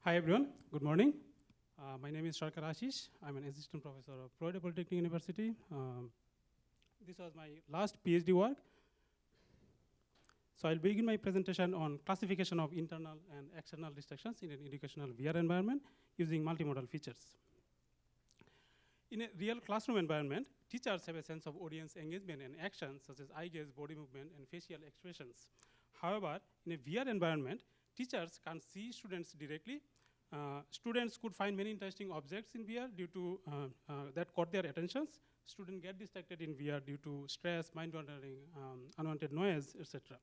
Hi everyone, good morning. My name is Sarker Asish. I'm an assistant professor of Florida Polytechnic University. This was my last PhD work. So I'll begin my presentation on classification of internal and external distractions in an educational VR environment using multimodal features. In a real classroom environment, teachers have a sense of audience engagement and action, such as eye gaze, body movement, and facial expressions. However, in a VR environment, teachers can't see students directly. Students could find many interesting objects in VR due to that caught their attentions. Students get distracted in VR due to stress, mind wandering, unwanted noise, etc.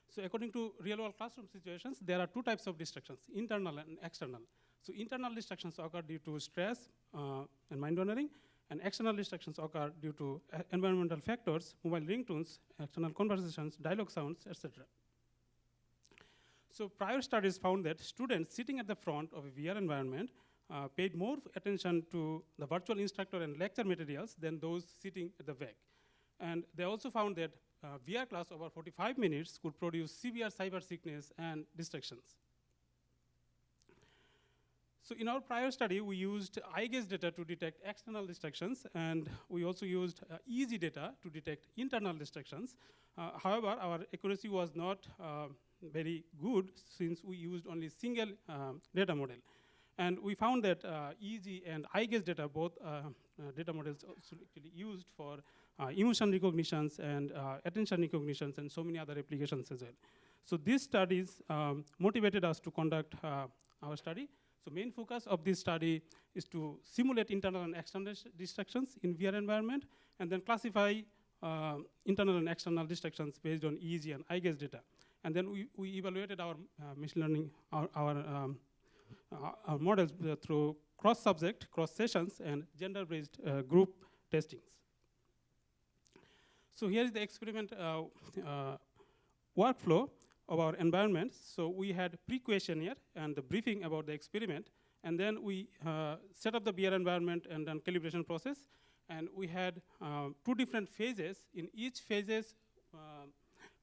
So according to real-world classroom situations, there are two types of distractions, internal and external. So internal distractions occur due to stress and mind wandering, and external distractions occur due to environmental factors, mobile ringtones, external conversations, dialogue sounds, etc. So prior studies found that students sitting at the front of a VR environment paid more attention to the virtual instructor and lecture materials than those sitting at the back. And they also found that VR class over 45 minutes could produce severe cyber sickness and distractions. So in our prior study, we used eye gaze data to detect external distractions, and we also used EEG data to detect internal distractions. However, our accuracy was not very good since we used only single data model. And we found that EEG and eye gaze data, both data models also actually used for emotion recognitions and attention recognitions and so many other applications as well. So these studies motivated us to conduct our study. So main focus of this study is to simulate internal and external distractions in VR environment and then classify internal and external distractions based on EEG and eye gaze data. And then we evaluated our machine learning, our models through cross-subject, cross-sessions, and gender-based group testings. So here is the experiment workflow of our environment. So we had pre-questionnaire and the briefing about the experiment, and then we set up the VR environment and then calibration process. And we had 2 different phases. In each phases,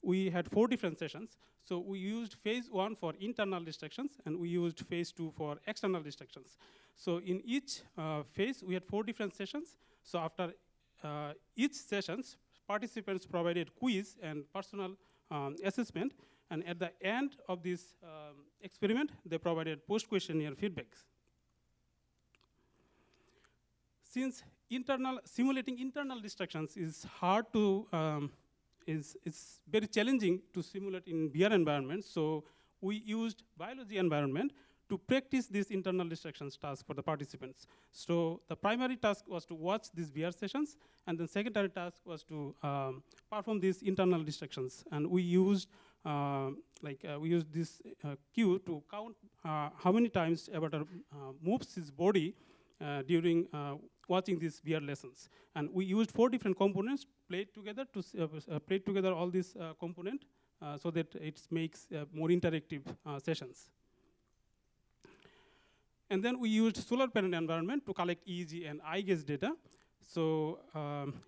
we had 4 different sessions. So we used phase 1 for internal distractions, and we used phase 2 for external distractions. So in each phase, we had 4 different sessions. So after each sessions, participants provided quiz and personal assessment. And at the end of this experiment, they provided post-questionnaire feedbacks. Since simulating internal distractions is hard to it's very challenging to simulate in VR environments, so we used biology environment to practice this internal distractions task for the participants. So the primary task was to watch these VR sessions, and the secondary task was to perform these internal distractions. And we used this cue to count how many times Avatar moves his body during watching these VR lessons. And we used 4 different components played together to played together all these components so that it makes more interactive sessions. And then we used solar panel environment to collect EEG and eye gaze data. So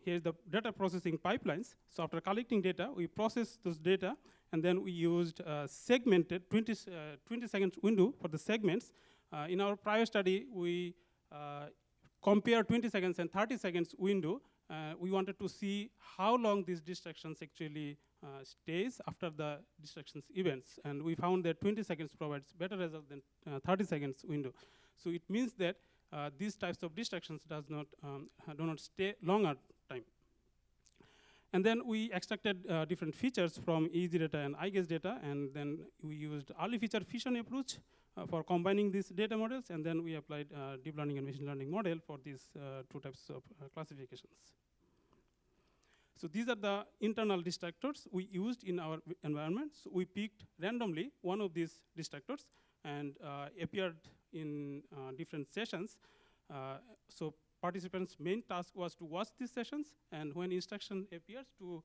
here's the data processing pipelines. So after collecting data, we processed those data, and then we used segmented 20 seconds window for the segments. In our prior study, we compared 20 seconds and 30 seconds window. We wanted to see how long these distractions actually stays after the distractions events. And we found that 20 seconds provides better result than 30 seconds window. So it means that these types of distractions do not stay longer time. And then we extracted different features from EEG data and eye gaze data, and then we used early feature fusion approach for combining these data models, and then we applied deep learning and machine learning model for these 2 types of classifications. So these are the internal distractors we used in our environment. So we picked randomly one of these distractors and appeared in different sessions. So participants' main task was to watch these sessions, and when instruction appears to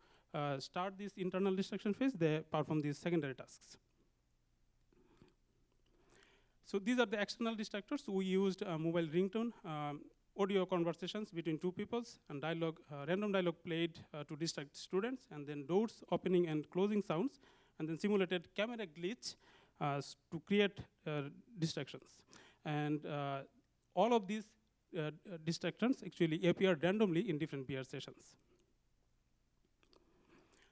start this internal distraction phase, they perform these secondary tasks. So these are the external distractors. So we used a mobile ringtone, audio conversations between 2 peoples, and dialogue, random dialogue played to distract students, and then doors opening and closing sounds, and then simulated camera glitch to create distractions. And all of these distractions actually appear randomly in different PR sessions.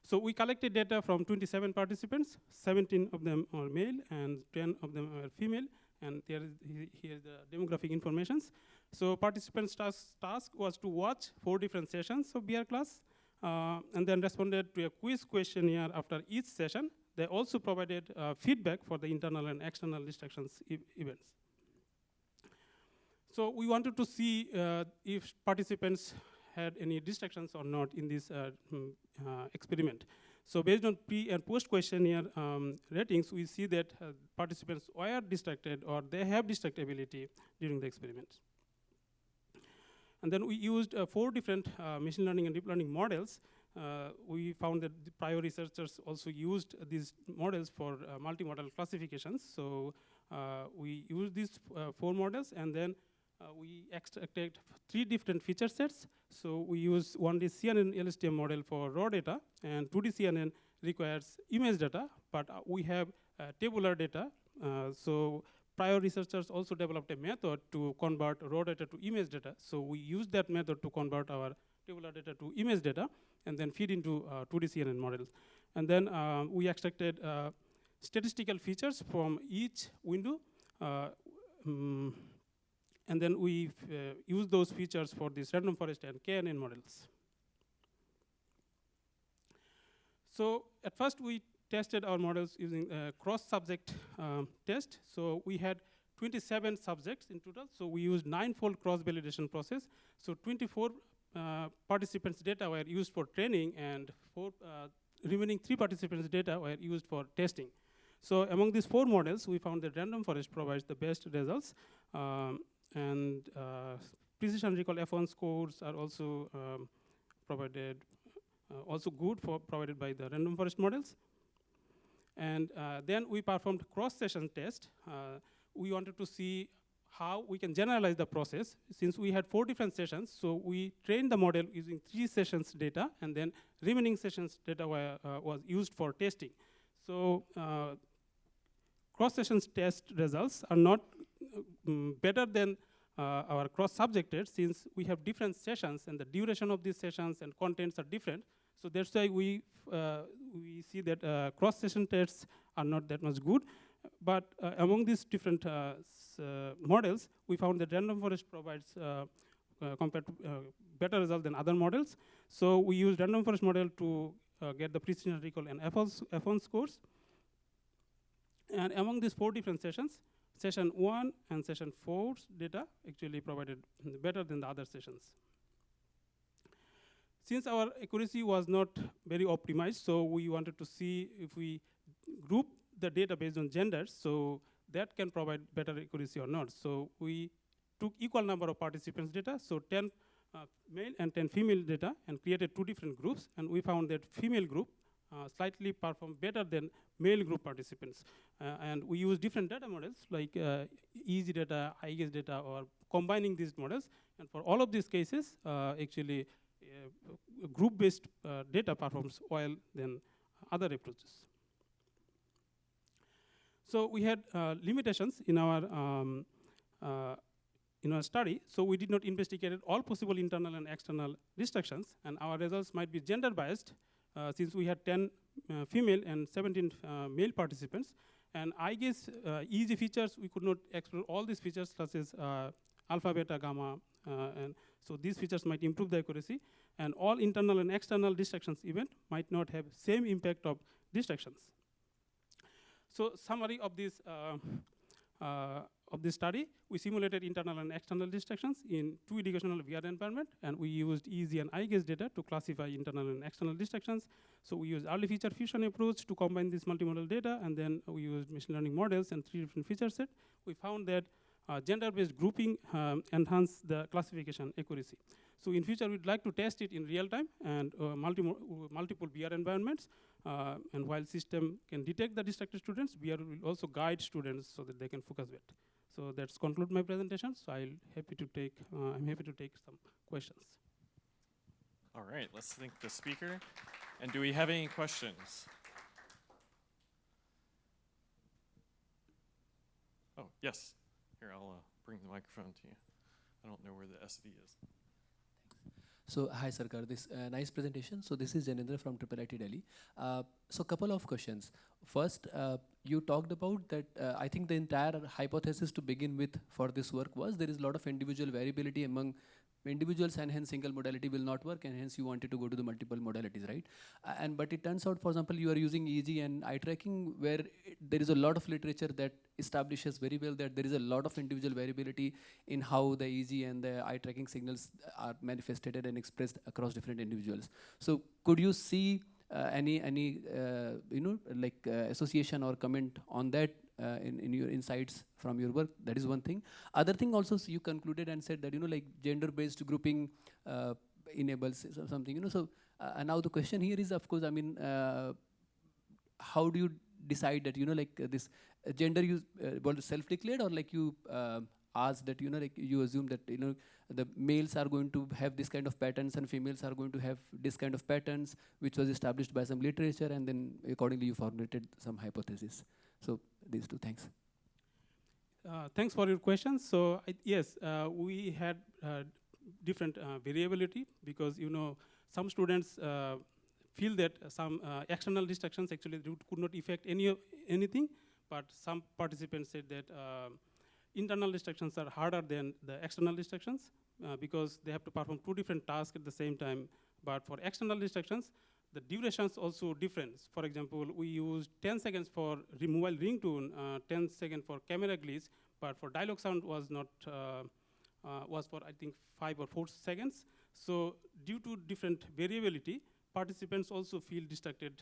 So we collected data from 27 participants, 17 of them are male and 10 of them are female, and here's the demographic informations. So participants' task was to watch 4 different sessions of BR class, and then responded to a quiz questionnaire after each session. They also provided feedback for the internal and external distractions events. So we wanted to see if participants had any distractions or not in this experiment. So based on pre and post questionnaire ratings, we see that participants were distracted or they have distractibility during the experiment. And then we used 4 different machine learning and deep learning models. We found that the prior researchers also used these models for multimodal classifications. So we used these 4 models, and then we extracted 3 different feature sets. So we use 1D CNN LSTM model for raw data, and 2D CNN requires image data, but we have tabular data. So prior researchers also developed a method to convert raw data to image data. So we use that method to convert our tabular data to image data, and then feed into 2D CNN models. And then we extracted statistical features from each window. And then we use those features for these random forest and KNN models. So at first we tested our models using a cross-subject test. So we had 27 subjects in total. So we used 9-fold cross-validation process. So 24 participants' data were used for training, and remaining 3 participants' data were used for testing. So among these 4 models, we found that random forest provides the best results. And precision recall F1 scores are also provided, also good for provided by the random forest models. And then we performed cross-session test. We wanted to see how we can generalize the process. Since we had 4 different sessions, so we trained the model using 3 sessions data, and then remaining sessions data was used for testing. So cross-sessions test results are not better than our cross-subjected, since we have different sessions and the duration of these sessions and contents are different. So that's why we see that cross-session tests are not that much good. But among these different models, we found that random forest provides compared to better result than other models. So we used random forest model to get the precision recall and F1 scores. And among these 4 different sessions, session 1 and session 4's data actually provided better than the other sessions. Since our accuracy was not very optimized, so we wanted to see if we group the data based on genders, so that can provide better accuracy or not. So we took equal number of participants' data, so 10 male and 10 female data, and created 2 different groups, and we found that female group slightly performed better than male group participants. And we use different data models like easy data, IGES data, or combining these models. And for all of these cases, actually, group-based data performs well than other approaches. So we had limitations in our study. So we did not investigate all possible internal and external distractions, and our results might be gender biased, since we had 10 female and 17 male participants. And I guess easy features, we could not explore all these features, such as alpha, beta, gamma, and so these features might improve the accuracy. And all internal and external distractions event might not have same impact of distractions. So summary of this study, we simulated internal and external distractions in 2 educational VR environment, and we used easy and IGES data to classify internal and external distractions. So we used early feature fusion approach to combine this multimodal data, and then we used machine learning models and 3 different feature sets. We found that gender-based grouping enhanced the classification accuracy. So in future, we'd like to test it in real time and multiple VR environments. And while system can detect the distracted students, VR will also guide students so that they can focus better. So that's conclude my presentation. So I'm happy to take some questions. All right, let's thank the speaker. And do we have any questions? yes. Here, I'll bring the microphone to you. I don't know where the SV is. So hi Sarker, this nice presentation. So this is Janendra from IIIT Delhi. So couple of questions. First, you talked about that I think the entire hypothesis to begin with for this work was there is a lot of individual variability among individuals and hence single modality will not work and hence you wanted to go to the multiple modalities, right? But it turns out, for example, you are using EEG and eye tracking where there is a lot of literature that establishes very well that there is a lot of individual variability in how the EEG and the eye tracking signals are manifested and expressed across different individuals. So could you see any association or comment on that in your insights from your work? That is one thing. Other thing also, so you concluded and said that gender-based grouping enables something. So now the question here is, of course, I mean, how do you decide that this gender you self-declared or you ask that you assume that the males are going to have this kind of patterns and females are going to have this kind of patterns, which was established by some literature, and then accordingly you formulated some hypothesis. So these two, thanks. Thanks for your questions. So yes, we had different variability because some students feel that some external distractions actually could not affect anything, but some participants said that internal distractions are harder than the external distractions because they have to perform two different tasks at the same time. But for external distractions, the durations also different. For example, we used 10 seconds for removal ringtone, 10 seconds for camera glitch, but for dialogue sound was not was for I think 5 or 4 seconds. So due to different variability, participants also feel distracted.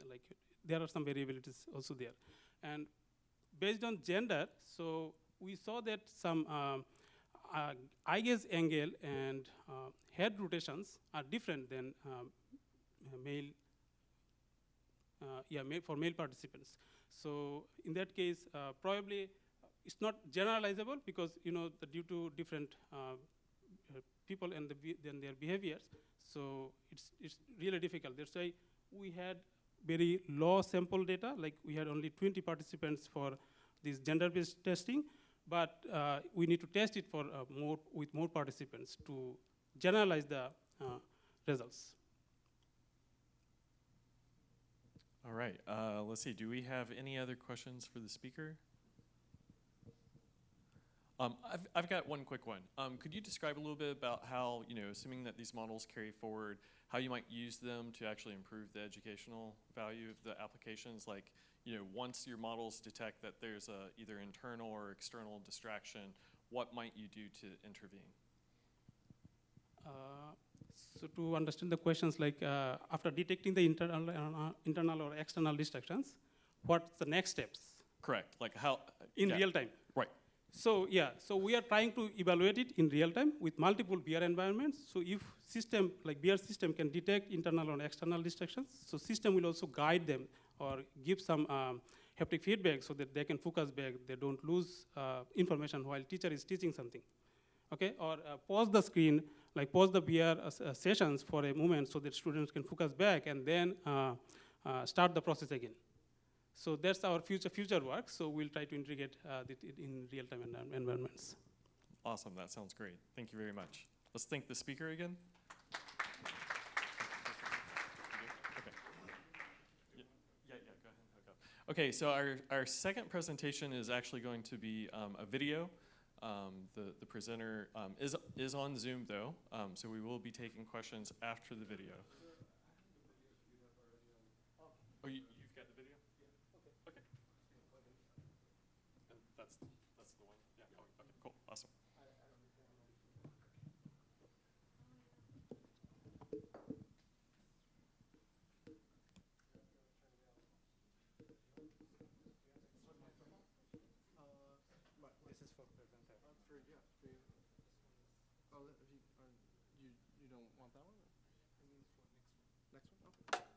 Like there are some variabilities also there, and based on gender, so we saw that some eye gaze angle and head rotations are different than for male participants. So in that case, probably it's not generalizable because due to different people and then their behaviors. So it's really difficult. That's why we had very low sample data. Like we had only 20 participants for this gender-based testing, but we need to test it for with more participants to generalize the results. All right, let's see, do we have any other questions for the speaker? I've got one quick one. Could you describe a little bit about how, assuming that these models carry forward, how you might use them to actually improve the educational value of the applications? Like, once your models detect that there's either internal or external distraction, what might you do to intervene? So to understand the questions, like after detecting the internal or external distractions, what's the next steps? Correct, like how? In real time. Right. So yeah, so we are trying to evaluate it in real time with multiple VR environments. So if system, like VR system can detect internal or external distractions, so system will also guide them or give some haptic feedback so that they can focus back, they don't lose information while teacher is teaching something. Okay, or pause the screen, like pause the VR sessions for a moment so that students can focus back and then start the process again. So that's our future work. So we'll try to integrate it in real-time environments. Awesome, that sounds great. Thank you very much. Let's thank the speaker again. Okay. Yeah, go ahead. Okay, so our second presentation is actually going to be a video. The presenter is on Zoom though, so we will be taking questions after the video. Oh, you've got the video? Yeah. Okay. And that's the one. Yeah. Okay. Cool. Awesome. This is for presenter. You don't want that one? Next one? Okay.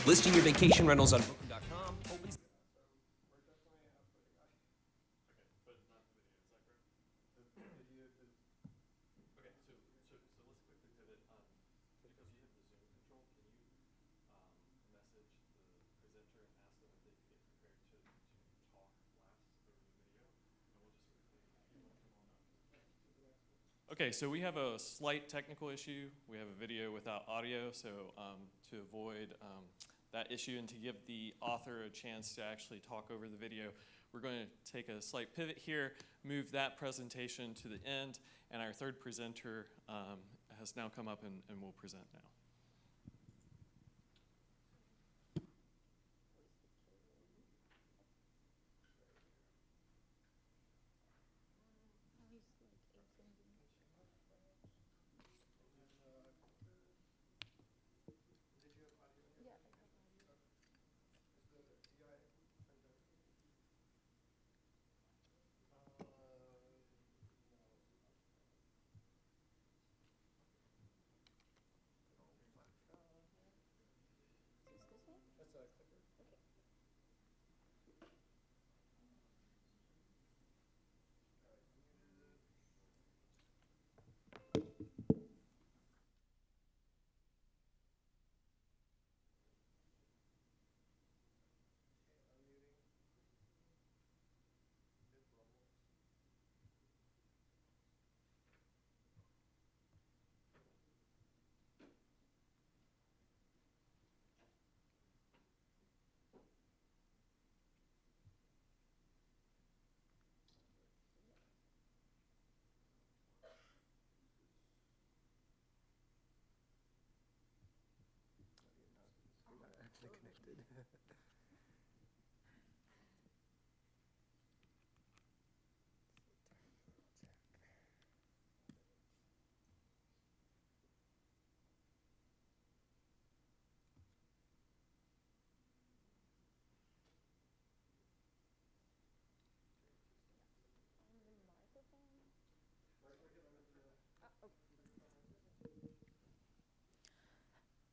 Listing your vacation rentals on Booking.com. Okay, so we have a slight technical issue. We have a video without audio, so to avoid that issue and to give the author a chance to actually talk over the video, we're going to take a slight pivot here, move that presentation to the end, and our third presenter has now come up and will present now.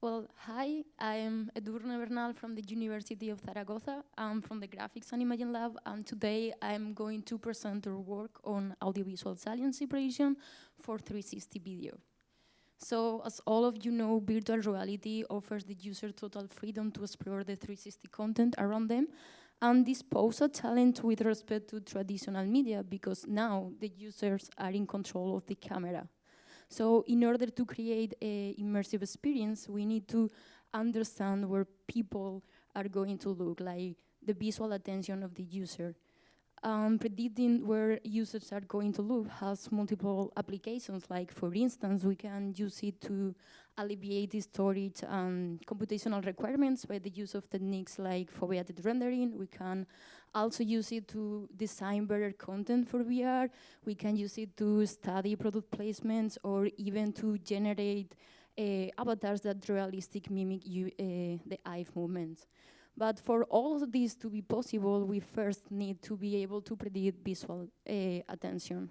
Well, hi, I'm Edurne Bernal from the University of Zaragoza. I'm from the Graphics and Imaging Lab, and today I'm going to present our work on audiovisual saliency prediction for 360 video. So, as all of you know, virtual reality offers the user total freedom to explore the 360 content around them, and this poses a challenge with respect to traditional media because now the users are in control of the camera. So in order to create an immersive experience, we need to understand where people are going to look, like the visual attention of the user. Predicting where users are going to look has multiple applications, like for instance, we can use it to alleviate the storage and computational requirements by the use of techniques like foveated rendering. We can also use it to design better content for VR. We can use it to study product placements or even to generate avatars that realistic mimic the eye movements. But for all of this to be possible, we first need to be able to predict visual attention.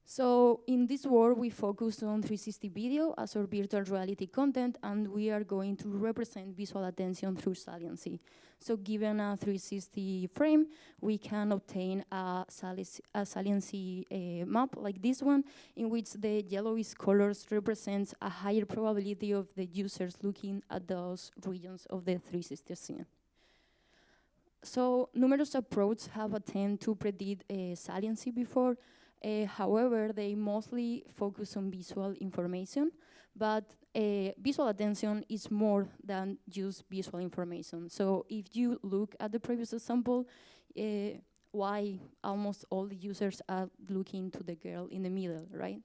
So in this work, we focus on 360 video as our virtual reality content, and we are going to represent visual attention through saliency. So given a 360 frame, we can obtain a saliency map like this one, in which the yellowish colors represents a higher probability of the users looking at those regions of the 360 scene. So numerous approaches have attempted to predict saliency before. However, they mostly focus on visual information, but visual attention is more than just visual information. So if you look at the previous example, why almost all the users are looking to the girl in the middle, right?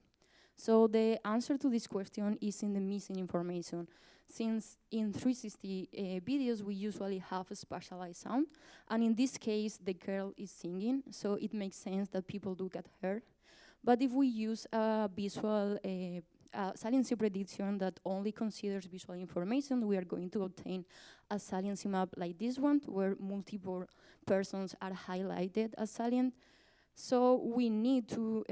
So the answer to this question is in the missing information. Since in 360 videos, we usually have a spatialized sound, and in this case, the girl is singing, so it makes sense that people look at her. But if we use a visual saliency prediction that only considers visual information, we are going to obtain a saliency map like this one, where multiple persons are highlighted as salient. So we need to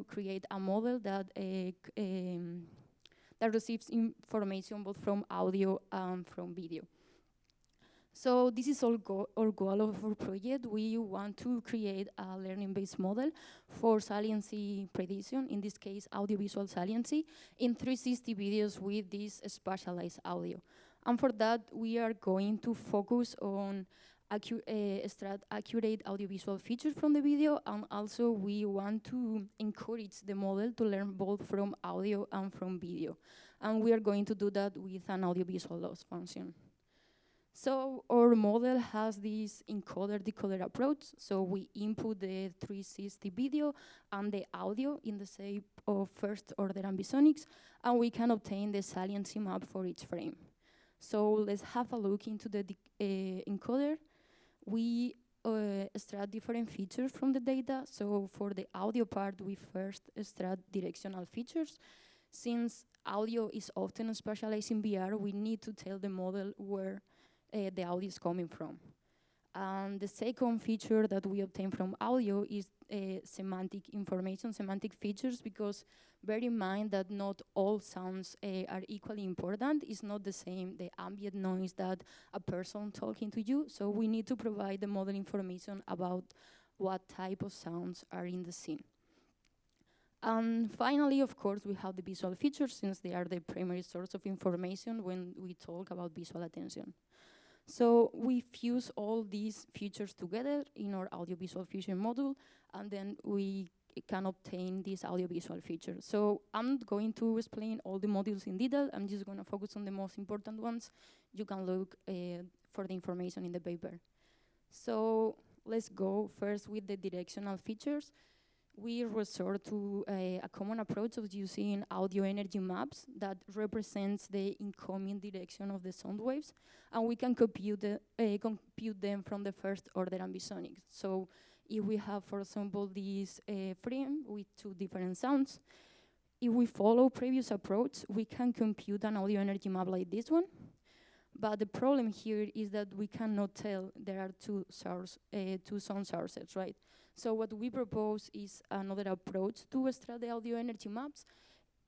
create a model that that receives information both from audio and from video. So this is our goal of our project. We want to create a learning-based model for saliency prediction, in this case, audiovisual saliency, in 360 videos with this spatialized audio. And for that, we are going to focus on extract accurate audiovisual features from the video, and also we want to encourage the model to learn both from audio and from video. And we are going to do that with an audiovisual loss function. So our model has this encoder-decoder approach. So we input the 360 video and the audio in the shape of first-order ambisonics, and we can obtain the saliency map for each frame. So let's have a look into the encoder. We extract different features from the data. So for the audio part, we first extract directional features. Since audio is often specialized in VR, we need to tell the model where the audio is coming from. And the second feature that we obtain from audio is semantic information, semantic features, because bear in mind that not all sounds are equally important. It's not the same, the ambient noise that a person talking to you. So we need to provide the model information about what type of sounds are in the scene. And finally, of course, we have the visual features, since they are the primary source of information when we talk about visual attention. So we fuse all these features together in our audiovisual fusion module, and then we can obtain these audiovisual features. So I'm not going to explain all the modules in detail. I'm just going to focus on the most important ones. You can look for the information in the paper. So let's go first with the directional features. We resort to a common approach of using audio energy maps that represents the incoming direction of the sound waves, and we can compute them from the first order ambisonics. So if we have, for example, this frame with two different sounds, if we follow previous approach, we can compute an audio energy map like this one. But the problem here is that we cannot tell there are two sound sources, right? So what we propose is another approach to extract the audio energy maps,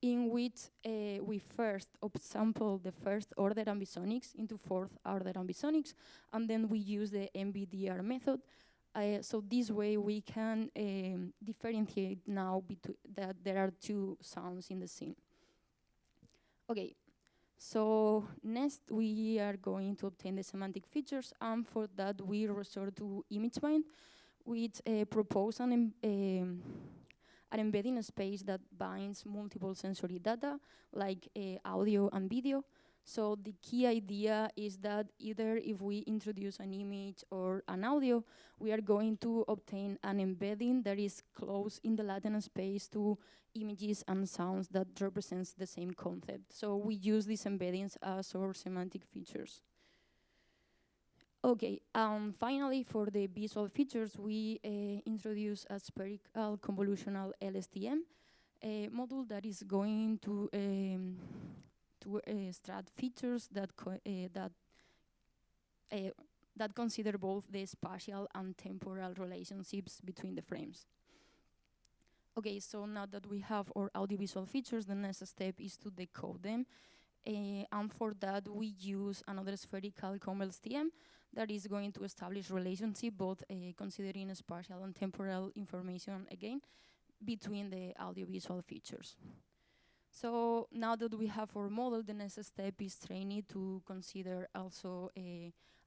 in which we first upsample the first order ambisonics into fourth order ambisonics, and then we use the MBDR method. So this way we can differentiate now that there are two sounds in the scene. Okay, so next we are going to obtain the semantic features, and for that we resort to ImageBind, which propose an embedding space that binds multiple sensory data, like audio and video. So the key idea is that either if we introduce an image or an audio, we are going to obtain an embedding that is close in the latent space to images and sounds that represents the same concept. So we use these embeddings as our semantic features. Okay, finally, for the visual features, we introduce a spherical convolutional LSTM module that is going to extract features that consider both the spatial and temporal relationships between the frames. Okay, so now that we have our audiovisual features, the next step is to decode them. And for that, we use another spherical COM-LSTM that is going to establish relationship, both considering spatial and temporal information, again, between the audiovisual features. So now that we have our model, the next step is training to consider also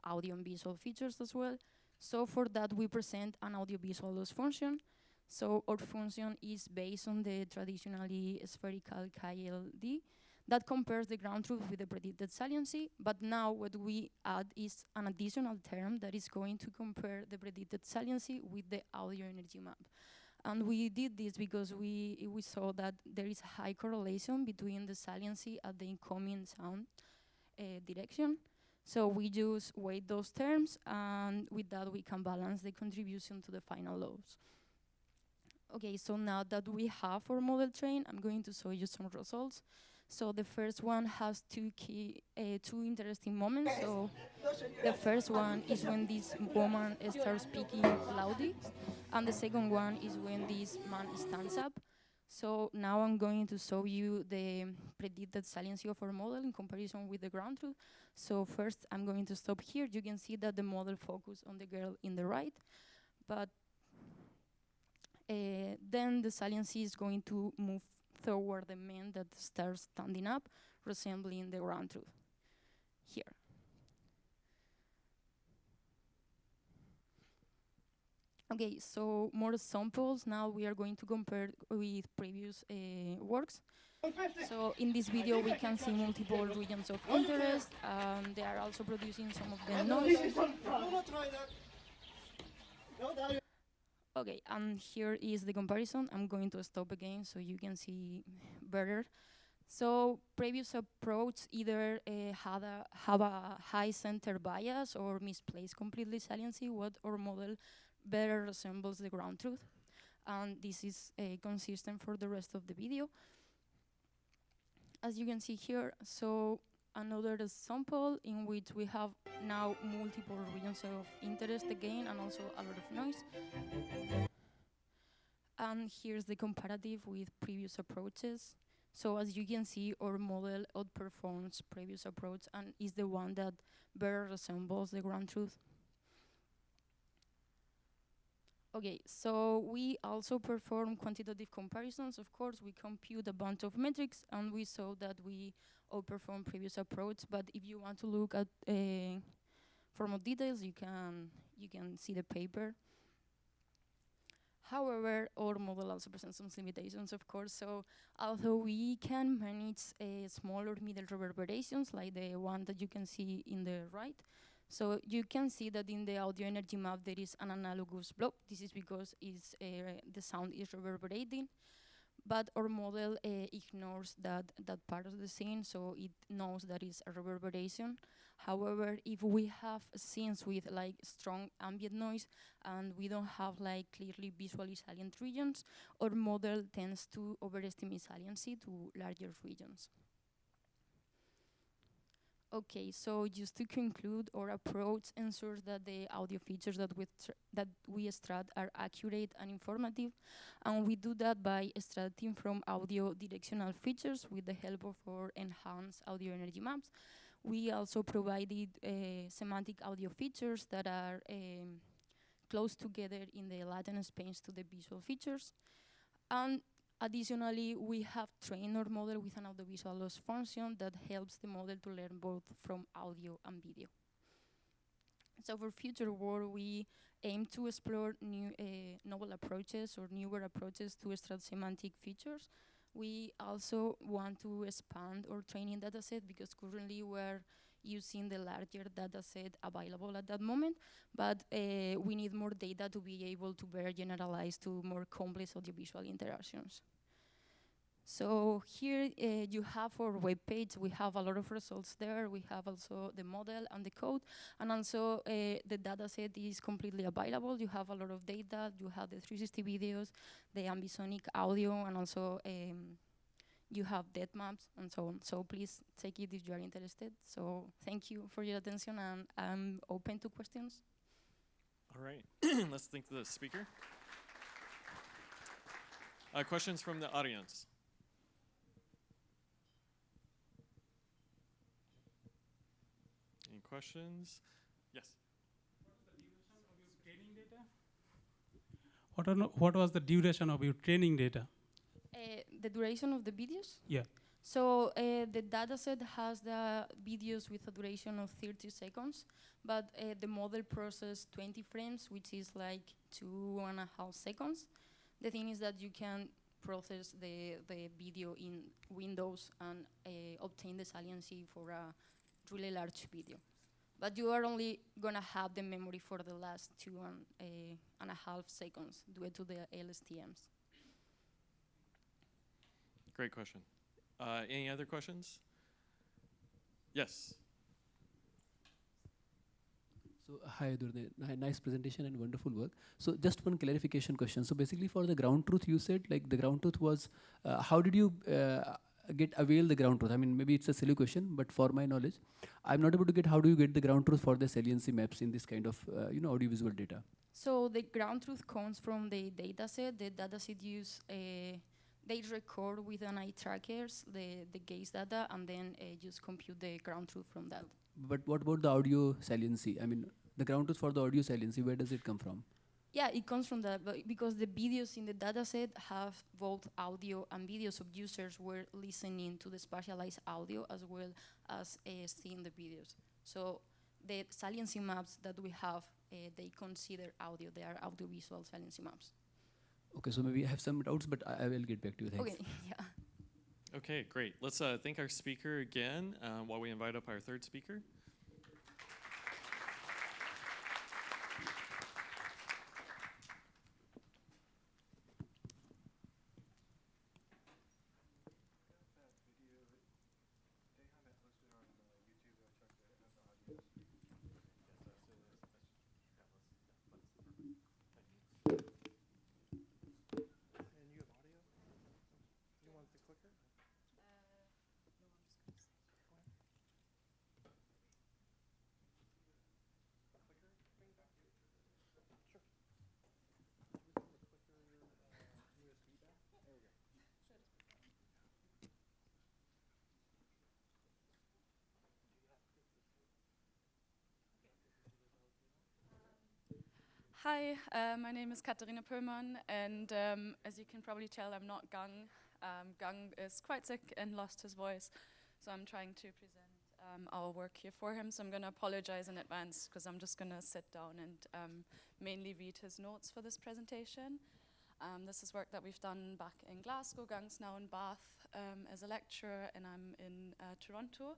audio and visual features as well. So for that, we present an audiovisual loss function. So our function is based on the traditionally spherical KLD that compares the ground truth with the predicted saliency, but now what we add is an additional term that is going to compare the predicted saliency with the audio energy map. And we did this because we saw that there is a high correlation between the saliency at the incoming sound direction. So we just weight those terms, and with that we can balance the contribution to the final loss. Okay, so now that we have our model trained, I'm going to show you some results. So the first one has two interesting moments. So the first one is when this woman starts speaking loudly, and the second one is when this man stands up. So now I'm going to show you the predicted saliency of our model in comparison with the ground truth. So first I'm going to stop here. You can see that the model focused on the girl in the right, but then the saliency is going to move toward the man that starts standing up, resembling the ground truth here. Okay, so more samples. Now we are going to compare with previous works. So in this video we can see multiple regions of interest. They are also producing some of the noise. Okay, and here is the comparison. I'm going to stop again so you can see better. So previous approach either have a high center bias or misplaced completely saliency, what our model better resembles the ground truth. And this is consistent for the rest of the video. As you can see here, so another sample in which we have now multiple regions of interest again and also a lot of noise. And here's the comparative with previous approaches. So as you can see, our model outperforms previous approach and is the one that better resembles the ground truth. Okay, so we also perform quantitative comparisons. Of course, we compute a bunch of metrics, and we saw that we outperform previous approach. But if you want to look at for more details, you can see the paper. However, our model also presents some limitations, of course. So although we can manage small or middle reverberations, like the one that you can see in the right, so you can see that in the audio energy map there is an analogous blob. This is because the sound is reverberating, but our model ignores that part of the scene, so it knows that it's a reverberation. However, if we have scenes with like strong ambient noise and we don't have like clearly visually salient regions, our model tends to overestimate saliency to larger regions. Okay, so just to conclude, our approach ensures that the audio features that we extract are accurate and informative, and we do that by extracting from audio directional features with the help of our enhanced audio energy maps. We also provided semantic audio features that are close together in the latent space to the visual features. And additionally, we have trained our model with an audiovisual loss function that helps the model to learn both from audio and video. So for future work, we aim to explore new novel approaches or newer approaches to extract semantic features. We also want to expand our training dataset because currently we're using the larger dataset available at that moment, but we need more data to be able to better generalize to more complex audiovisual interactions. So here you have our webpage. We have a lot of results there. We have also the model and the code, and also the dataset is completely available. You have a lot of data. You have the 360 videos, the ambisonic audio, and also you have depth maps and so on. So please take it if you are interested. So thank you for your attention, and I'm open to questions. All right, let's thank the speaker. Questions from the audience? Any questions? Yes. What was the duration of your training data? The duration of the videos? Yeah. So the dataset has the videos with a duration of 30 seconds, but the model processes 20 frames, which is like 2.5 seconds. The thing is that you can process the video in Windows and obtain the saliency for a really large video. But you are only gonna have the memory for the last 2.5 seconds due to the LSTMs. Great question. Any other questions? Yes. So hi Edurne, nice presentation and wonderful work. So just one clarification question. So basically for the ground truth you said, like the ground truth was, how did you avail the ground truth? I mean, maybe it's a silly question, but for my knowledge, I'm not able to get how do you get the ground truth for the saliency maps in this kind of audiovisual data? So the ground truth comes from the dataset. The dataset use They record with an eye trackers the gaze data and then just compute the ground truth from that. But what about the audio saliency? I mean, the ground truth for the audio saliency, where does it come from? Yeah, it comes from that, but because the videos in the dataset have both audio and video, so users were listening to the spatialized audio as well as seeing the videos. So the saliency maps that we have, they consider audio. They are audiovisual saliency maps. Okay, so maybe I have some doubts, but I will get back to you. Thanks. Okay, yeah. Okay, great. Let's thank our speaker again while we invite up our third speaker. Hi, my name is Pejman, and as you can probably tell, I'm not Gang. Gang is quite sick and lost his voice, so I'm trying to present our work here for him. So I'm going to apologize in advance because I'm just going to sit down and mainly read his notes for this presentation. This is work that we've done back in Glasgow. Gang's now in Bath as a lecturer, and I'm in Toronto.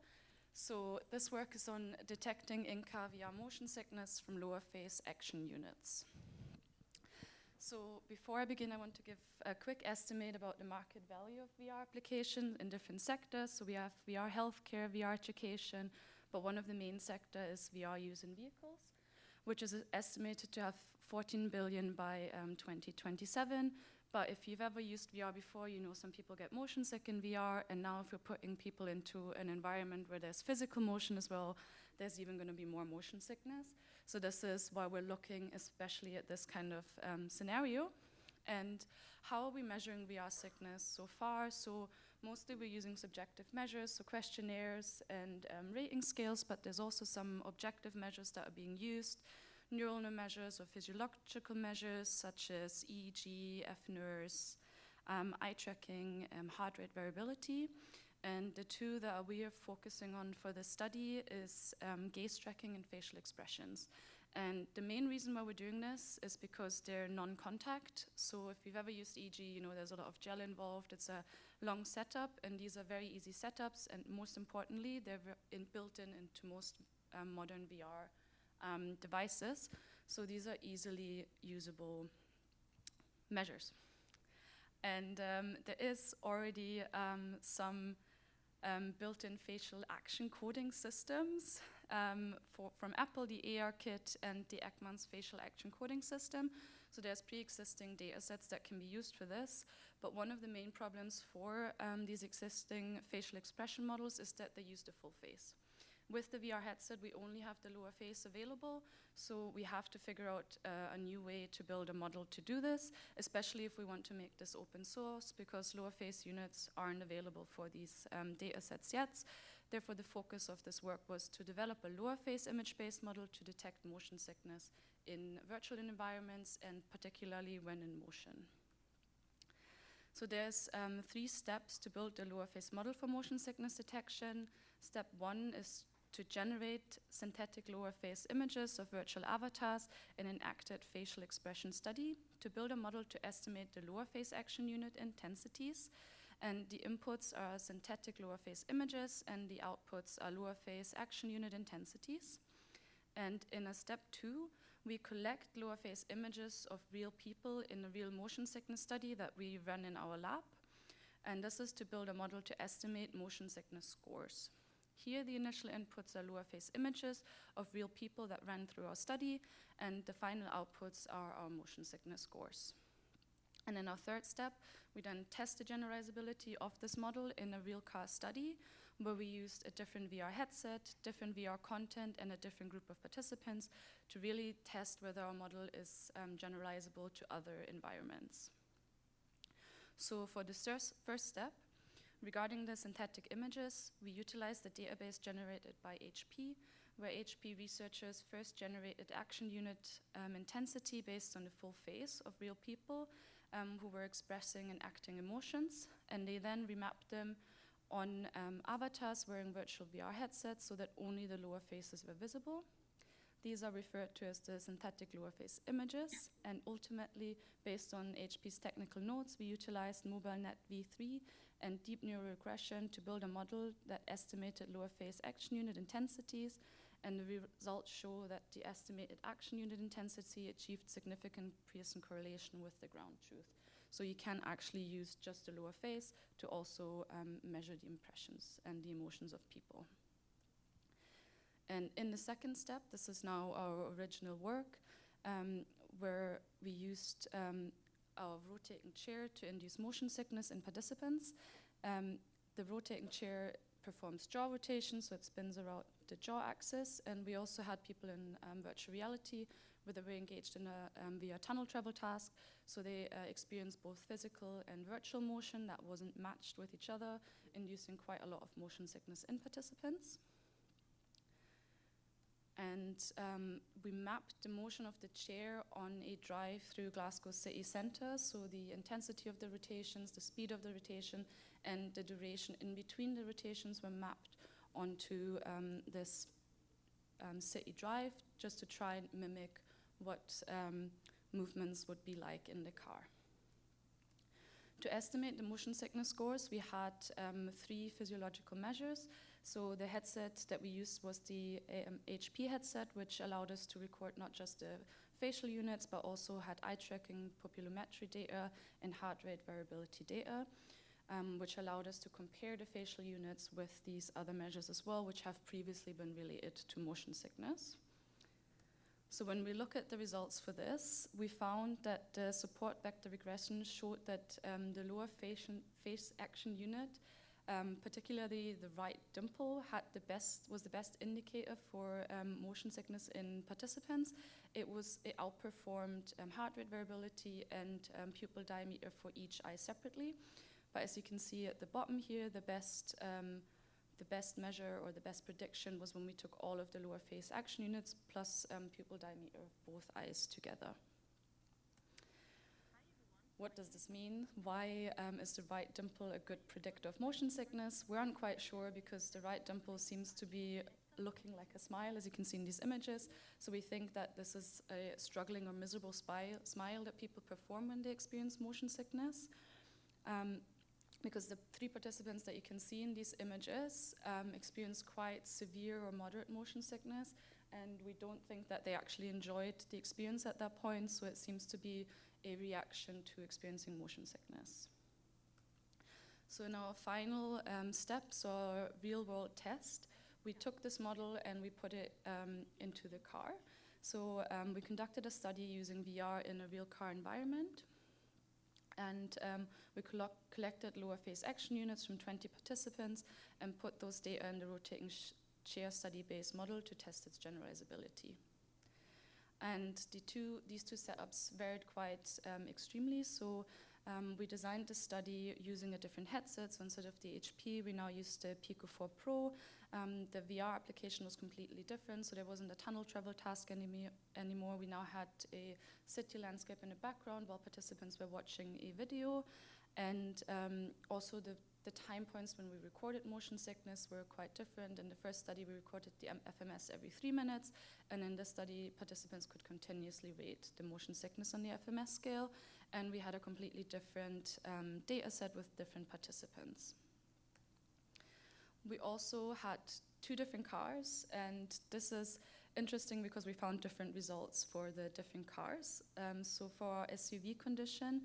So this work is on detecting in-car VR motion sickness from lower face action units. So before I begin, I want to give a quick estimate about the market value of VR applications in different sectors. So we have VR healthcare, VR education, but one of the main sectors is VR use in vehicles, which is estimated to have 14 billion by 2027. But if you've ever used VR before, you know some people get motion sick in VR, and now if we're putting people into an environment where there's physical motion as well, there's even going to be more motion sickness. So this is why we're looking especially at this kind of scenario. And how are we measuring VR sickness so far? So mostly we're using subjective measures, so questionnaires and rating scales, but there's also some objective measures that are being used. Neuronal measures or physiological measures such as EEG, FNIRS, eye tracking, heart rate variability. And the two that we are focusing on for this study is gaze tracking and facial expressions. And the main reason why we're doing this is because they're non-contact. So if you've ever used EEG, you know there's a lot of gel involved. It's a long setup, and these are very easy setups. And most importantly, they're built into most modern VR devices. So these are easily usable measures. And there is already some built-in facial action coding systems from Apple, the ARKit and the Ekman's facial action coding system. So there's pre-existing data sets that can be used for this. But one of the main problems for these existing facial expression models is that they use the full face. With the VR headset, we only have the lower face available, so we have to figure out a new way to build a model to do this, especially if we want to make this open source, because lower face units aren't available for these data sets yet. Therefore, the focus of this work was to develop a lower face image-based model to detect motion sickness in virtual environments, and particularly when in motion. So there's 3 steps to build the lower face model for motion sickness detection. Step 1 is to generate synthetic lower face images of virtual avatars in an acted facial expression study to build a model to estimate the lower face action unit intensities. And the inputs are synthetic lower face images, and the outputs are lower face action unit intensities. And in a step 2, we collect lower face images of real people in a real motion sickness study that we run in our lab. And this is to build a model to estimate motion sickness scores. Here, the initial inputs are lower face images of real people that ran through our study, and the final outputs are our motion sickness scores. And in our third step, we then test the generalizability of this model in a real car study, where we used a different VR headset, different VR content, and a different group of participants to really test whether our model is generalizable to other environments. So for the first step, regarding the synthetic images, we utilized the database generated by HP, where HP researchers first generated action unit intensity based on the full face of real people who were expressing and acting emotions, and they then remapped them on avatars wearing virtual VR headsets so that only the lower faces were visible. These are referred to as the synthetic lower face images, and ultimately, based on HP's technical notes, we utilized MobileNet v3 and deep neural regression to build a model that estimated lower face action unit intensities, and the results show that the estimated action unit intensity achieved significant Pearson correlation with the ground truth. So you can actually use just the lower face to also measure the impressions and the emotions of people. And in the second step, this is now our original work, where we used our rotating chair to induce motion sickness in participants. The rotating chair performs jaw rotation, so it spins around the jaw axis, and we also had people in virtual reality where they were engaged in a VR tunnel travel task, so they experienced both physical and virtual motion that wasn't matched with each other, inducing quite a lot of motion sickness in participants. And we mapped the motion of the chair on a drive through Glasgow city centre, so the intensity of the rotations, the speed of the rotation, and the duration in between the rotations were mapped onto this city drive, just to try and mimic what movements would be like in the car. To estimate the motion sickness scores, we had 3 physiological measures. So the headset that we used was the HP headset, which allowed us to record not just the facial units, but also had eye tracking, pupillometry data, and heart rate variability data, which allowed us to compare the facial units with these other measures as well, which have previously been related to motion sickness. So when we look at the results for this, we found that the support vector regression showed that the lower face action unit, particularly the right dimple, was the best indicator for motion sickness in participants. It outperformed heart rate variability and pupil diameter for each eye separately. But as you can see at the bottom here, the best measure or the best prediction was when we took all of the lower face action units plus pupil diameter of both eyes together. What does this mean? Why is the right dimple a good predictor of motion sickness? We aren't quite sure, because the right dimple seems to be looking like a smile, as you can see in these images. So we think that this is a struggling or miserable smile that people perform when they experience motion sickness. Because the 3 participants that you can see in these images experience quite severe or moderate motion sickness, and we don't think that they actually enjoyed the experience at that point, so it seems to be a reaction to experiencing motion sickness. So in our final steps, our real-world test, we took this model and we put it into the car. So we conducted a study using VR in a real car environment. And we collected lower face action units from 20 participants and put those data in the rotating chair study-based model to test its generalizability. And these two setups varied quite extremely. So we designed the study using a different headset. So instead of the HP, we now used the Pico 4 Pro. The VR application was completely different, so there wasn't a tunnel travel task anymore. We now had a city landscape in the background while participants were watching a video. And also the time points when we recorded motion sickness were quite different. In the first study, we recorded the FMS every 3 minutes. And in this study, participants could continuously rate the motion sickness on the FMS scale. And we had a completely different data set with different participants. We also had 2 different cars, and this is interesting because we found different results for the different cars. So for our SUV condition,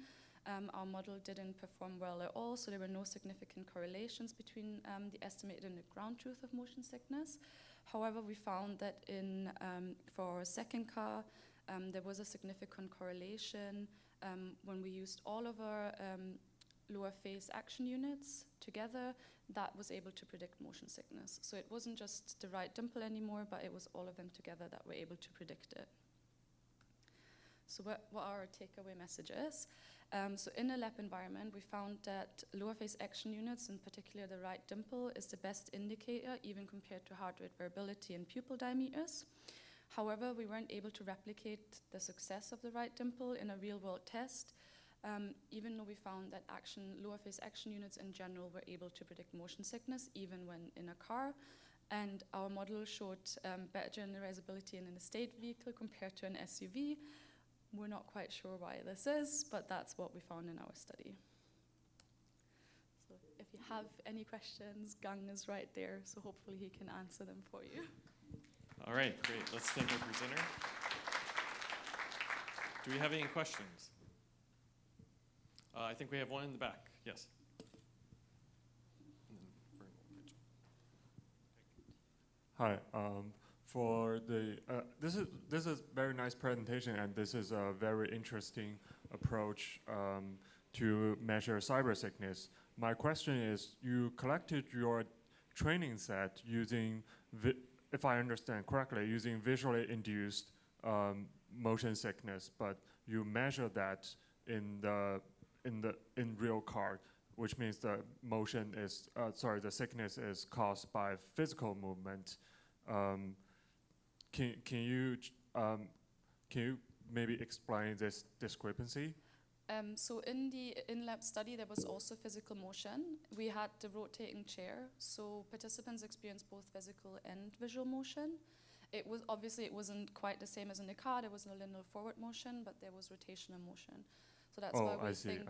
our model didn't perform well at all, so there were no significant correlations between the estimated and the ground truth of motion sickness. However, we found that for our second car, there was a significant correlation when we used all of our lower face action units together, that was able to predict motion sickness. So it wasn't just the right dimple anymore, but it was all of them together that were able to predict it. So what our takeaway message is So in a lab environment, we found that lower face action units, in particular the right dimple, is the best indicator, even compared to heart rate variability and pupil diameters. However, we weren't able to replicate the success of the right dimple in a real-world test, even though we found that lower face action units in general were able to predict motion sickness, even when in a car. And our model showed better generalizability in an estate vehicle compared to an SUV. We're not quite sure why this is, but that's what we found in our study. So if you have any questions, Gang is right there, so hopefully he can answer them for you. All right, great. Let's thank our presenter. Do we have any questions? I think we have one in the back. Yes. Hi. For the this is very nice presentation, and this is a very interesting approach to measure cyber sickness. My question is, you collected your training set using, if I understand correctly, using visually induced motion sickness, but you measure that in real car, which means the motion is the sickness is caused by physical movement. Can you maybe explain this discrepancy? So in the in-lab study, there was also physical motion. We had the rotating chair, so participants experienced both physical and visual motion. It wasn't quite the same as in the car. There was no linear forward motion, but there was rotational motion. So that's why we think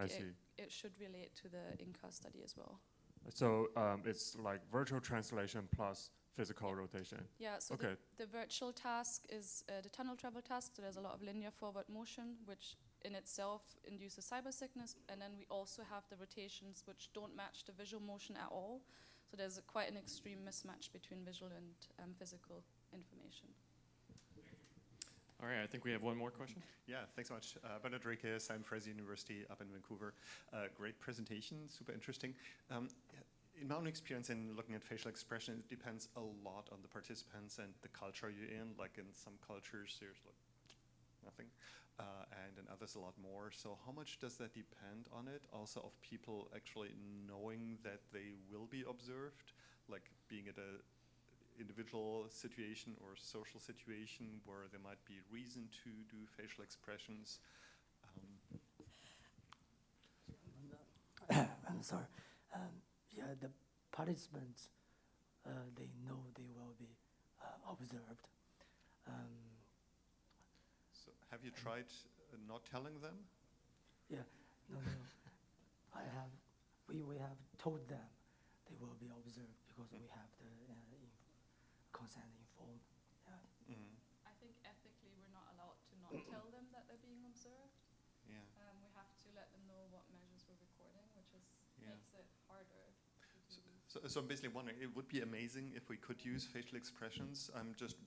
it should relate to the in-car study as well. So it's like virtual translation plus physical rotation. Yeah, so okay. the virtual task is the tunnel travel task, so there's a lot of linear forward motion, which in itself induces cyber sickness, and then we also have the rotations which don't match the visual motion at all, so there's quite an extreme mismatch between visual and physical information. All right, I think we have one more question. Yeah, thanks so much. Bernard Rodriguez, I'm Fraser University up in Vancouver. Great presentation, super interesting. In my own experience in looking at facial expression, it depends a lot on the participants and the culture you're in. Like in some cultures, there's like nothing, and in others a lot more. So how much does that depend on it? Also of people actually knowing that they will be observed, like being at a individual situation or social situation where there might be reason to do facial expressions. I'm sorry. Yeah, the participants, they know they will be observed. So have you tried not telling them? Yeah, no. We have told them they will be observed because we have the consent informed. Yeah. Mm-hmm. I think ethically we're not allowed to not tell them that they're being observed. Yeah. We have to let them know what measures we're recording, which makes it harder. So I'm basically wondering, it would be amazing if we could use facial expressions. I'm just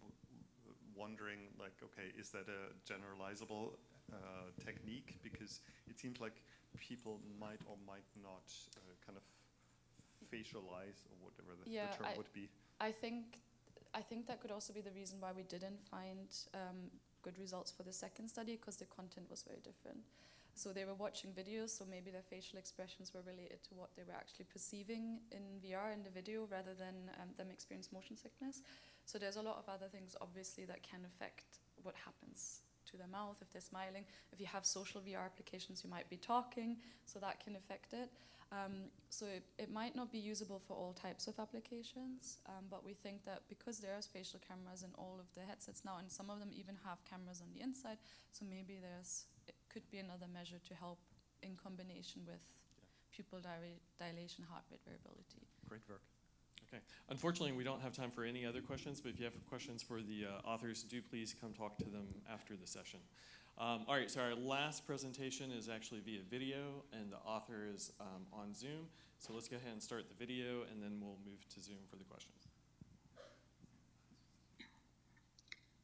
wondering, like, okay, is that a generalizable technique? Because it seems like people might or might not kind of facialize, or whatever the term would be. I think that could also be the reason why we didn't find good results for the second study, because the content was very different. So they were watching videos, so maybe their facial expressions were related to what they were actually perceiving in VR in the video rather than them experience motion sickness. So there's a lot of other things, obviously, that can affect what happens to their mouth, if they're smiling. If you have social VR applications, you might be talking, so that can affect it. So it might not be usable for all types of applications, but we think that because there's facial cameras in all of the headsets now, and some of them even have cameras on the inside, so maybe it could be another measure to help in combination with pupil dilation, heart rate variability. Great work. Okay. Unfortunately, we don't have time for any other questions, but if you have questions for the authors, do please come talk to them after the session. All right, so our last presentation is actually via video, and the author is on Zoom. So let's go ahead and start the video, and then we'll move to Zoom for the questions.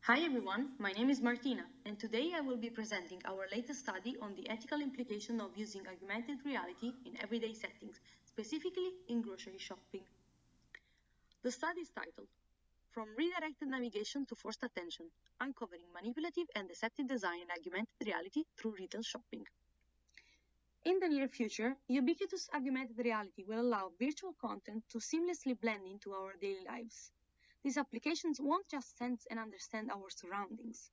Hi everyone, my name is Martina, and today I will be presenting our latest study on the ethical implication of using augmented reality in everyday settings, specifically in grocery shopping. The study is titled, From Redirected Navigation to Forced Attention, Uncovering Manipulative and Deceptive Design in Augmented Reality Through Retail Shopping. In the near future, ubiquitous augmented reality will allow virtual content to seamlessly blend into our daily lives. These applications won't just sense and understand our surroundings,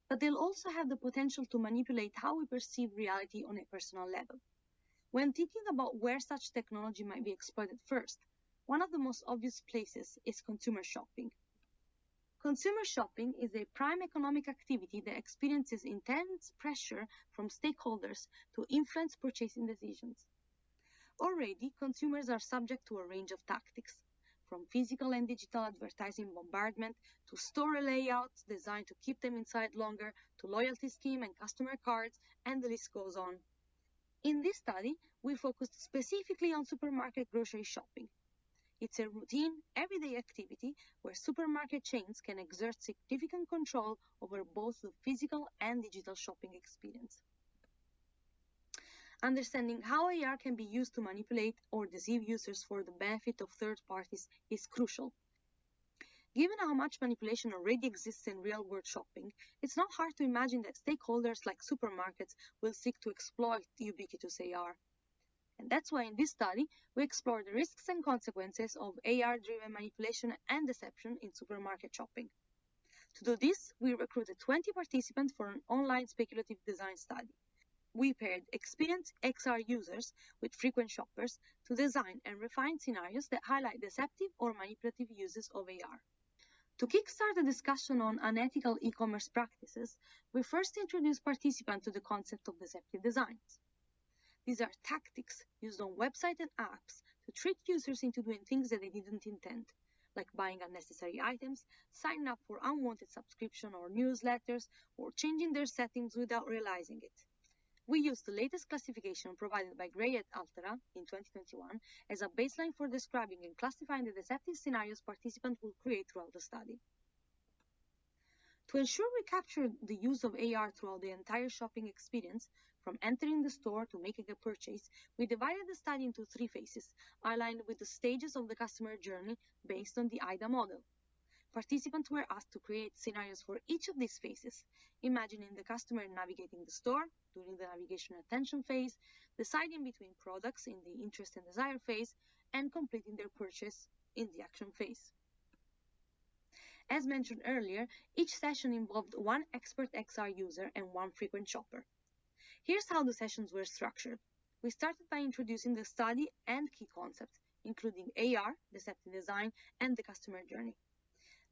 but they'll also have the potential to manipulate how we perceive reality on a personal level. When thinking about where such technology might be exploited first, one of the most obvious places is consumer shopping. Consumer shopping is a prime economic activity that experiences intense pressure from stakeholders to influence purchasing decisions. Already, consumers are subject to a range of tactics, from physical and digital advertising bombardment to store layouts designed to keep them inside longer, to loyalty scheme and customer cards, and the list goes on. In this study, we focused specifically on supermarket grocery shopping. It's a routine, everyday activity where supermarket chains can exert significant control over both the physical and digital shopping experience. Understanding how AR can be used to manipulate or deceive users for the benefit of third parties is crucial. Given how much manipulation already exists in real-world shopping, it's not hard to imagine that stakeholders like supermarkets will seek to exploit ubiquitous AR. And that's why in this study, we explore the risks and consequences of AR-driven manipulation and deception in supermarket shopping. To do this, we recruited 20 participants for an online speculative design study. We paired experienced XR users with frequent shoppers to design and refine scenarios that highlight deceptive or manipulative uses of AR. To kickstart a discussion on unethical e-commerce practices, we first introduced participants to the concept of deceptive designs. These are tactics used on websites and apps to trick users into doing things that they didn't intend, like buying unnecessary items, signing up for unwanted subscription or newsletters, or changing their settings without realizing it. We used the latest classification provided by Gray et al. In 2021 as a baseline for describing and classifying the deceptive scenarios participants will create throughout the study. To ensure we capture the use of AR throughout the entire shopping experience, from entering the store to making a purchase, we divided the study into 3 phases, aligned with the stages of the customer journey based on the IDA model. Participants were asked to create scenarios for each of these phases, imagining the customer navigating the store during the navigation attention phase, deciding between products in the interest and desire phase, and completing their purchase in the action phase. As mentioned earlier, each session involved 1 expert XR user and 1 frequent shopper. Here's how the sessions were structured. We started by introducing the study and key concepts, including AR, deceptive design, and the customer journey.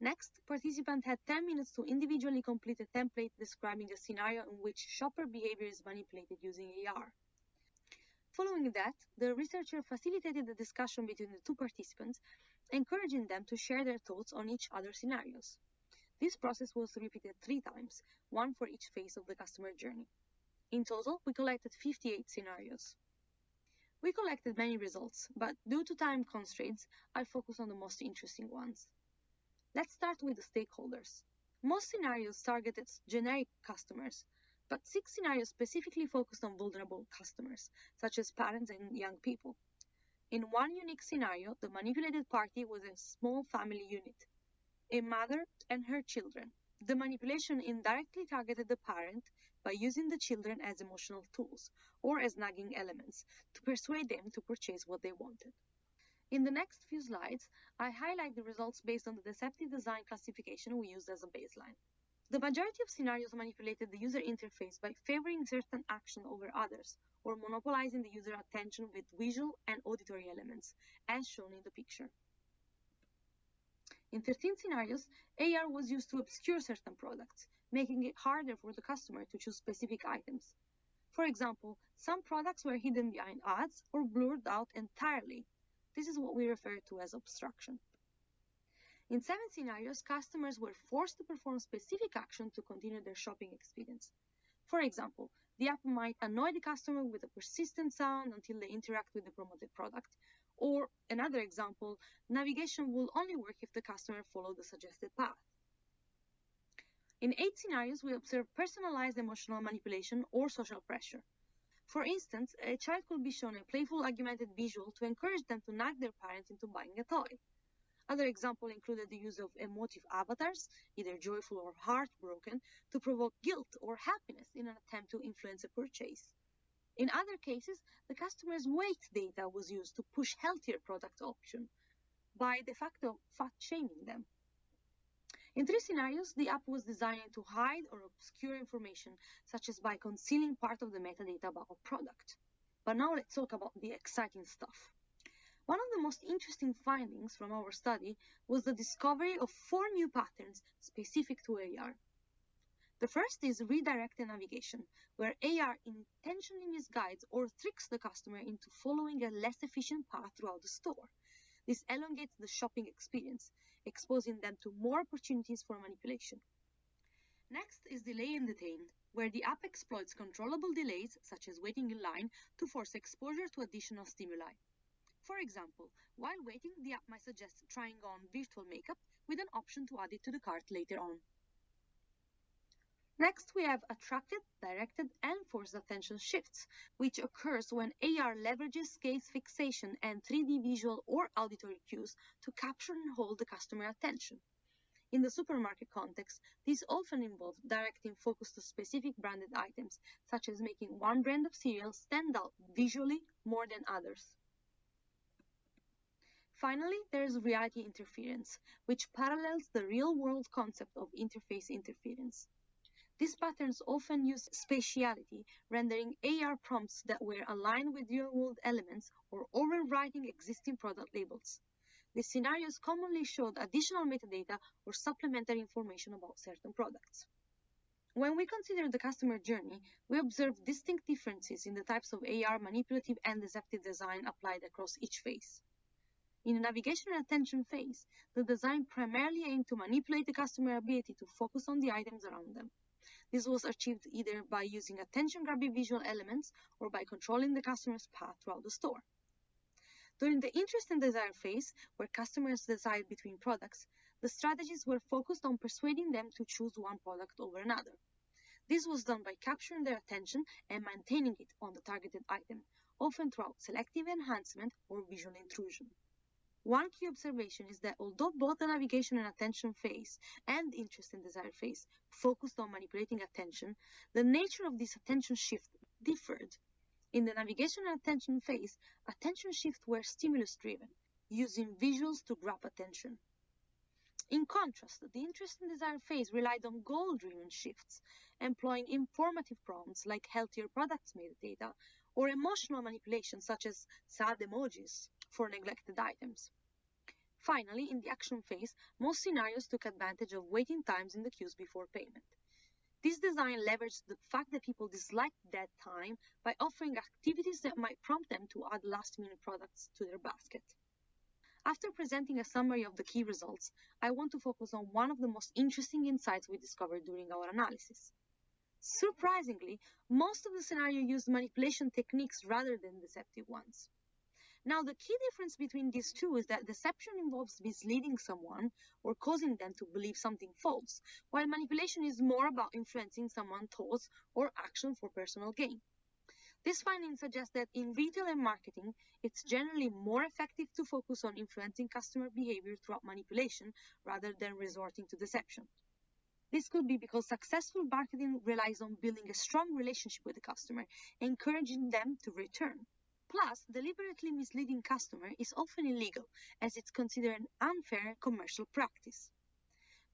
Next, participants had 10 minutes to individually complete a template describing a scenario in which shopper behavior is manipulated using AR. Following that, the researcher facilitated the discussion between the 2 participants, encouraging them to share their thoughts on each other's scenarios. This process was repeated 3 times, 1 for each phase of the customer journey. In total, we collected 58 scenarios. We collected many results, but due to time constraints, I'll focus on the most interesting ones. Let's start with the stakeholders. Most scenarios targeted generic customers, but 6 scenarios specifically focused on vulnerable customers, such as parents and young people. In one unique scenario, the manipulated party was a small family unit, a mother and her children. The manipulation indirectly targeted the parent by using the children as emotional tools or as nagging elements to persuade them to purchase what they wanted. In the next few slides, I highlight the results based on the deceptive design classification we used as a baseline. The majority of scenarios manipulated the user interface by favoring certain action over others, or monopolizing the user attention with visual and auditory elements, as shown in the picture. In 13 scenarios, AR was used to obscure certain products, making it harder for the customer to choose specific items. For example, some products were hidden behind ads or blurred out entirely. This is what we refer to as obstruction. In 7 scenarios, customers were forced to perform specific action to continue their shopping experience. For example, the app might annoy the customer with a persistent sound until they interact with the promoted product. Or, another example, navigation will only work if the customer followed the suggested path. In 8 scenarios, we observed personalized emotional manipulation or social pressure. For instance, a child could be shown a playful augmented visual to encourage them to nag their parents into buying a toy. Other examples included the use of emotive avatars, either joyful or heartbroken, to provoke guilt or happiness in an attempt to influence a purchase. In other cases, the customer's weight data was used to push healthier product option by de facto fat-shaming them. In 3 scenarios, the app was designed to hide or obscure information, such as by concealing part of the metadata about a product. But now let's talk about the exciting stuff. One of the most interesting findings from our study was the discovery of 4 new patterns specific to AR. The first is redirected navigation, where AR intentionally misguides or tricks the customer into following a less efficient path throughout the store. This elongates the shopping experience, exposing them to more opportunities for manipulation. Next is delay and detain, where the app exploits controllable delays, such as waiting in line, to force exposure to additional stimuli. For example, while waiting, the app might suggest trying on virtual makeup with an option to add it to the cart later on. Next, we have attracted, directed, and forced attention shifts, which occurs when AR leverages gaze fixation and 3D visual or auditory cues to capture and hold the customer attention. In the supermarket context, this often involves directing focus to specific branded items, such as making one brand of cereal stand out visually more than others. Finally, there is reality interference, which parallels the real-world concept of interface interference. These patterns often use spatiality, rendering AR prompts that were aligned with real-world elements or overwriting existing product labels. These scenarios commonly showed additional metadata or supplementary information about certain products. When we consider the customer journey, we observe distinct differences in the types of AR manipulative and deceptive design applied across each phase. In the navigation and attention phase, the design primarily aimed to manipulate the customer ability to focus on the items around them. This was achieved either by using attention-grabbing visual elements or by controlling the customer's path throughout the store. During the interest and desire phase, where customers decide between products, the strategies were focused on persuading them to choose one product over another. This was done by capturing their attention and maintaining it on the targeted item, often throughout selective enhancement or visual intrusion. One key observation is that although both the navigation and attention phase and interest and desire phase focused on manipulating attention, the nature of this attention shift differed. In the navigation and attention phase, attention shifts were stimulus-driven, using visuals to grab attention. In contrast, the interest and desire phase relied on goal-driven shifts, employing informative prompts like healthier products metadata or emotional manipulation such as sad emojis for neglected items. Finally, in the action phase, most scenarios took advantage of waiting times in the queues before payment. This design leveraged the fact that people dislike that time by offering activities that might prompt them to add last-minute products to their basket. After presenting a summary of the key results, I want to focus on one of the most interesting insights we discovered during our analysis. Surprisingly, most of the scenarios used manipulation techniques rather than deceptive ones. Now, the key difference between these two is that deception involves misleading someone or causing them to believe something false, while manipulation is more about influencing someone's thoughts or action for personal gain. This finding suggests that in retail and marketing, it's generally more effective to focus on influencing customer behavior throughout manipulation rather than resorting to deception. This could be because successful marketing relies on building a strong relationship with the customer, encouraging them to return. Plus, deliberately misleading customer is often illegal, as it's considered an unfair commercial practice.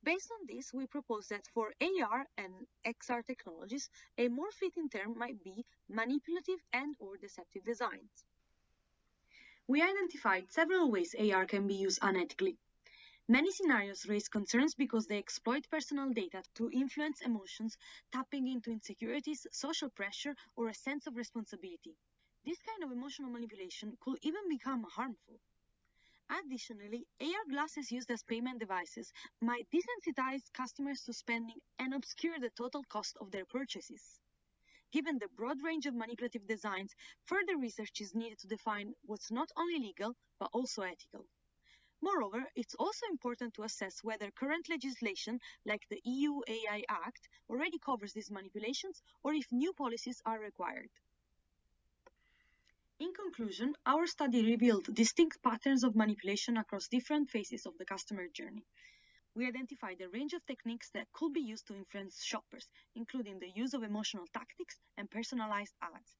Based on this, we propose that for AR and XR technologies, a more fitting term might be manipulative and/or deceptive designs. We identified several ways AR can be used unethically. Many scenarios raise concerns because they exploit personal data to influence emotions, tapping into insecurities, social pressure, or a sense of responsibility. This kind of emotional manipulation could even become harmful. Additionally, AR glasses used as payment devices might desensitize customers to spending and obscure the total cost of their purchases. Given the broad range of manipulative designs, further research is needed to define what's not only legal, but also ethical. Moreover, it's also important to assess whether current legislation, like the EU AI Act, already covers these manipulations or if new policies are required. In conclusion, our study revealed distinct patterns of manipulation across different phases of the customer journey. We identified a range of techniques that could be used to influence shoppers, including the use of emotional tactics and personalized ads.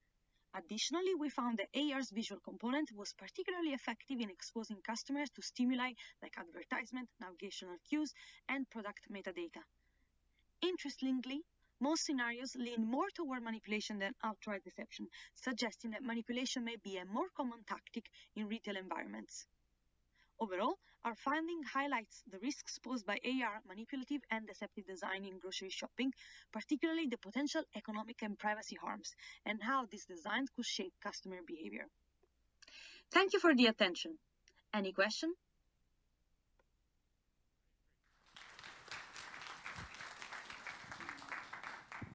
Additionally, we found that AR's visual component was particularly effective in exposing customers to stimuli like advertisement, navigational cues, and product metadata. Interestingly, most scenarios lean more toward manipulation than outright deception, suggesting that manipulation may be a more common tactic in retail environments. Overall, our finding highlights the risks posed by AR, manipulative, and deceptive design in grocery shopping, particularly the potential economic and privacy harms, and how these designs could shape customer behavior. Thank you for the attention. Any question?